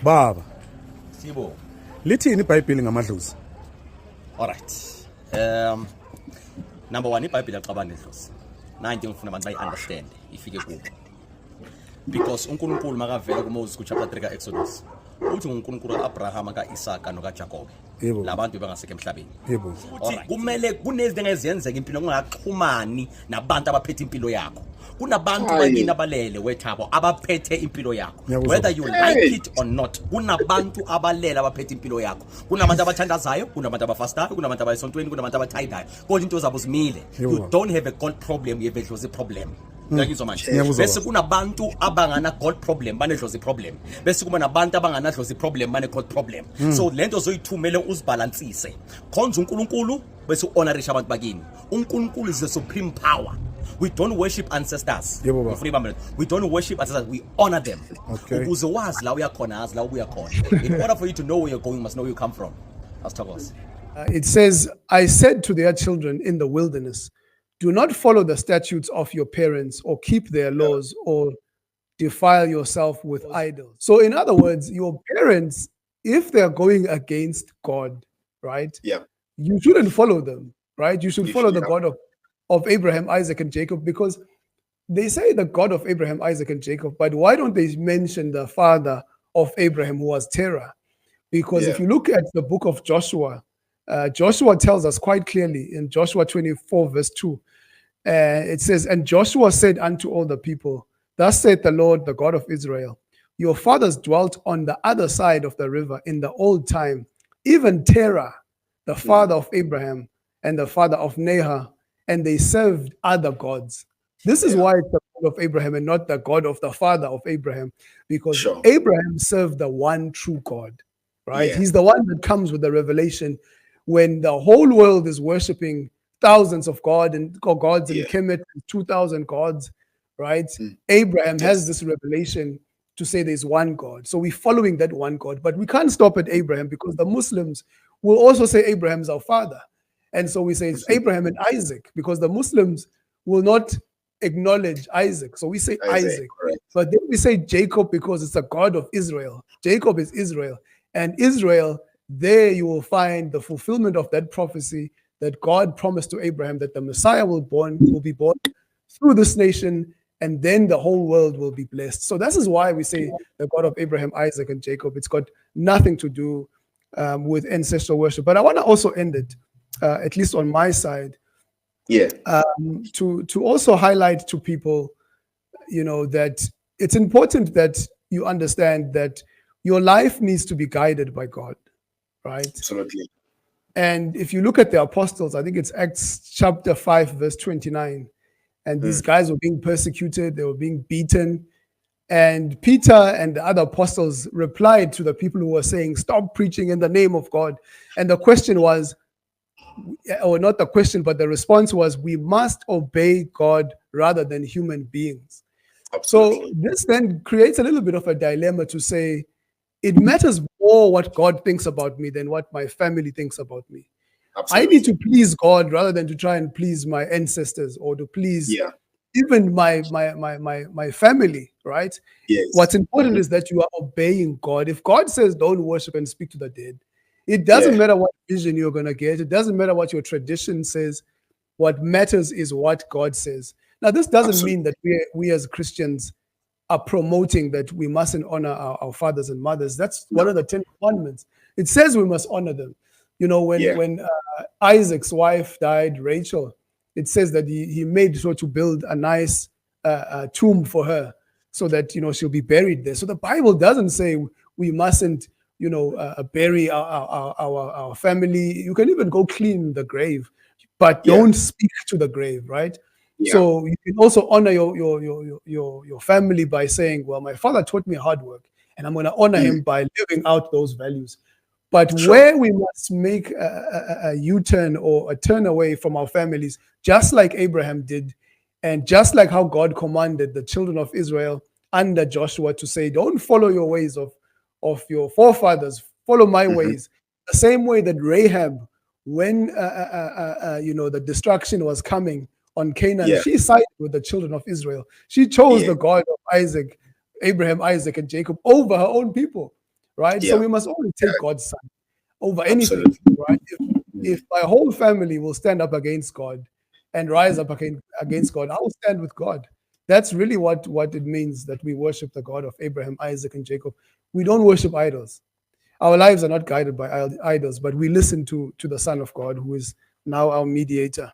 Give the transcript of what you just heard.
Baba, Sibo. lithini iBhayibheli ngamadlozi? Alright. Number 1, iBhayibheli yaxabana nedlozi. Nanti ngifuna abantu bayi-understand ifike kubo. Because uNkulunkulu makavela kuMoses kuchapter 3 ka-Exodus, uthi nguNkulunkulu ka-Abrahama, ka-Isaka nokaJakobe. Yebo. Labantu bangaseke emhlabeni. Yebo. Uthi kumele kunezinto engezenzeka impilo ungaxhumani nabantu abaphethe impilo yakho. Kunabantu bakini abalele wethabo abaphethe impilo yakho. Whether you like it or not, kunabantu abalele abaphethe impilo yakho. Kunabantu abathandazayo, kunabantu abafastayo, kunabantu abayisontweni, kunabantu abathayidayo. Kodwa into zabo zimile. You don't have a God problem, you have a dlozi problem. Ngiyakuzwa manje. Bese kunabantu abangana God problem, banedlozi problem. Bese kuba nabantu abangana dlozi problem, bane God problem. So lento zoyithumele uzibalansise. Khonza uNkulunkulu bese uhonorisha abantu bakini. uNkulunkulu is the supreme power. We don't worship ancestors. We don't worship ancestors. We honor them. Okay. In order for you to know where you're going, you must know where you come from. Let's talk about it says, I said to their children in the wilderness, do not follow the statutes of your parents or keep their laws or defile yourself with idols. So in other words, your parents, if they're going against God, right? Yeah. You shouldn't follow them, right? You should follow the God of Abraham, Isaac, and Jacob, because they say the God of Abraham, Isaac, and Jacob, but why don't they mention the father of Abraham, who was Terah? Because if you look at the book of Joshua, Joshua tells us quite clearly in Joshua 24, verse 2, it says, and Joshua said unto all the people, thus saith the Lord, the God of Israel, your fathers dwelt on the other side of the river in the old time, even Terah, the father of Abraham and the father of Nahor, and they served other gods. This is why it's the God of Abraham and not the God of the father of Abraham, because Abraham served the one true God, right? He's the one that comes with the revelation when the whole world is worshiping thousands of gods and Kemet, 2,000 gods, right? Abraham has this revelation to say there's one God. So we're following that one God, but we can't stop at Abraham, because the Muslims will also say Abraham's our father. And so we say it's Abraham and Isaac, because the Muslims will not acknowledge Isaac. So we say Isaac. But then we say Jacob, because it's the God of Israel. Jacob is Israel. And Israel, there you will find the fulfillment of that prophecy that God promised to Abraham, that the Messiah will be born through this nation, and then the whole world will be blessed. So this is why we say the God of Abraham, Isaac, and Jacob. It's got nothing to do with ancestral worship. But I want to also end it, at least on my side, to also highlight to people, that it's important that you understand that your life needs to be guided by God, right? Absolutely. And if you look at the apostles, I think it's Acts chapter 5, verse 29, and these guys were being persecuted, they were being beaten, and Peter and the other apostles replied to the people who were saying, stop preaching in the name of God. And the question was, or not the question, but the response was, we must obey God rather than human beings. Absolutely. So this then creates a little bit of a dilemma to say, it matters more what God thinks about me than what my family thinks about me. Absolutely. I need to please God rather than to try and please my ancestors or to please even my family, right? Yes. What's important is that you are obeying God. If God says don't worship and speak to the dead, it doesn't matter what vision you're going to get. It doesn't matter what your tradition says. What matters is what God says. Now, this doesn't mean that we as Christians are promoting that we mustn't honor our fathers and mothers. That's one of the 10 commandments. It says we must honor them. When Isaac's wife died, Rachel, it says that he made sure to build a nice tomb for her so that, she'll be buried there. So the Bible doesn't say we mustn't, bury our family. You can even go clean the grave, but don't speak to the grave, right? So you can also honor your family by saying, well, my father taught me hard work, and I'm going to honor him by living out those values. But where we must make a U-turn or a turn away from our families, just like Abraham did, and just like how God commanded the children of Israel under Joshua to say, don't follow your ways of your forefathers, follow my ways. The same way that Rahab, when the destruction was coming on Canaan, she sided with the children of Israel. She chose the God of Abraham, Isaac, and Jacob over her own people. right? Yeah. So we must always take God's side over anything, Absolutely. right? If my whole family will stand up against God and rise up against God, I will stand with God. That's really what it means that we worship the God of Abraham, Isaac, and Jacob. We don't worship idols. Our lives are not guided by idols, but we listen to the Son of God, who is now our mediator.